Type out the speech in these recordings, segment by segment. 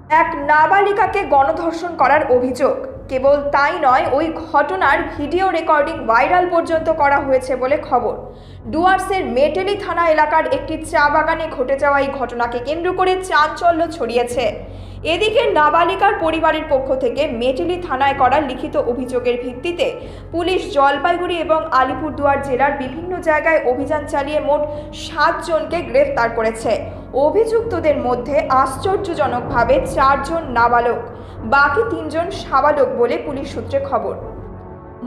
এক নাবালিকাকে গণধর্ষণ করার অভিযোগ। কেবল তাই নয়, ওই ঘটনার ভিডিও রেকর্ডিং ভাইরাল পর্যন্ত করা হয়েছে বলে খবর। ডুয়ার্সের মেটেলি থানা এলাকার একটি চা বাগানে ঘটে যাওয়া এই ঘটনাকে কেন্দ্র করে চাঞ্চল্য ছড়িয়েছে। এদিকে নাবালিকার পরিবারের পক্ষ থেকে মেটেলি থানায় করা লিখিত অভিযোগের ভিত্তিতে পুলিশ জলপাইগুড়ি এবং আলিপুরদুয়ার জেলার বিভিন্ন জায়গায় অভিযান চালিয়ে মোট 7 জনকে গ্রেফতার করেছে। অভিযুক্তদের মধ্যে আশ্চর্যজনকভাবে 4 জন নাবালক, বাকি 3 জন সাবালক বলে পুলিশ সূত্রে খবর।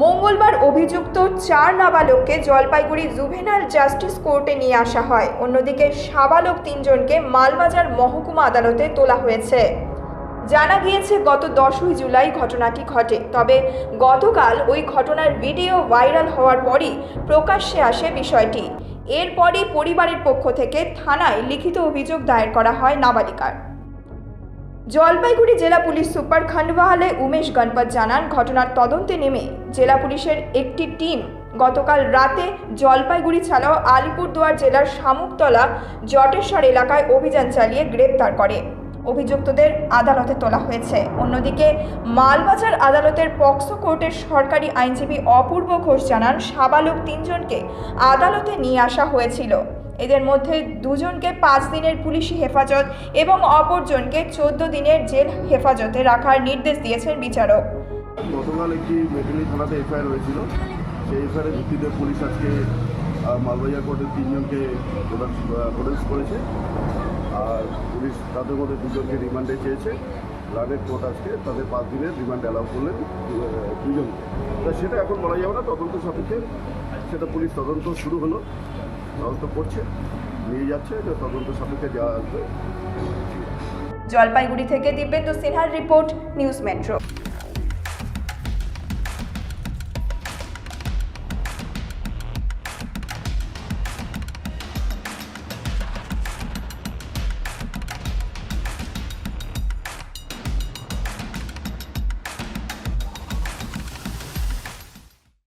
মঙ্গলবার অভিযুক্ত 4 নাবালককে জলপাইগুড়ি জুভেনাইল জাস্টিস কোর্টে নিয়ে আসা হয়। অন্যদিকে সাবালক 3 জনকে মালবাজার মহকুমা আদালতে তোলা হয়েছে। জানা গিয়েছে গত 10ই জুলাই ঘটনাটি ঘটে। তবে গতকাল ওই ঘটনার ভিডিও ভাইরাল হওয়ার পরই প্রকাশ্যে আসে বিষয়টি। এরপরই পরিবারের পক্ষ থেকে থানায় লিখিত অভিযোগ দায়ের করা হয় নাবালিকার। জলপাইগুড়ি জেলা পুলিশ সুপার খন্ডওয়ালে উমেশ গণপত জানান, ঘটনার তদন্তে নেমে জেলা পুলিশের একটি টিম গতকাল রাতে জলপাইগুড়ি ছাড়াও আলিপুরদুয়ার জেলার শামুকতলা জটেশ্বর এলাকায় অভিযান চালিয়ে গ্রেপ্তার করে। অভিযুক্তদের আদালতে তোলা হয়েছে। অন্যদিকে মালবাজার আদালতের পক্সো কোর্টের সরকারি আইনজীবী অপূর্ব ঘোষ জানান, সাবালক 3 জনকে আদালতে নিয়ে আসা হয়েছিল। এদের মধ্যে 2 জনকে 5 দিনের পুলিশি হেফাজত এবং অপরজনকে 14 দিনের জেল হেফাজতে রাখার নির্দেশ দিয়েছেন বিচারক। গতকাল একটি মেটেলি থানাতে এফআইআর হয়েছিল। সেই এফআইআরের ভিত্তিতে পুলিশ আজকে মালবাজার কোর্টের 3 জনকে প্রডিউস করেছে। আর পুলিশ তাদের মধ্যে 2 জনকে রিমান্ডে চেয়েছে। রানের কোর্ট আজকে তাদের 5 দিনের রিমান্ড অ্যালাউ করলেন 2 জনকে। তা সেটা এখন বলা যাবে না, তদন্ত সাপেক্ষে সেটা পুলিশ তদন্ত শুরু হলো, তদন্ত করছে, নিয়ে যাচ্ছে, তদন্ত সাপেক্ষে যাওয়া আসবে। জলপাইগুড়ি থেকে দিব্যেন্দু সিনহার রিপোর্ট, নিউজ মেট্রো।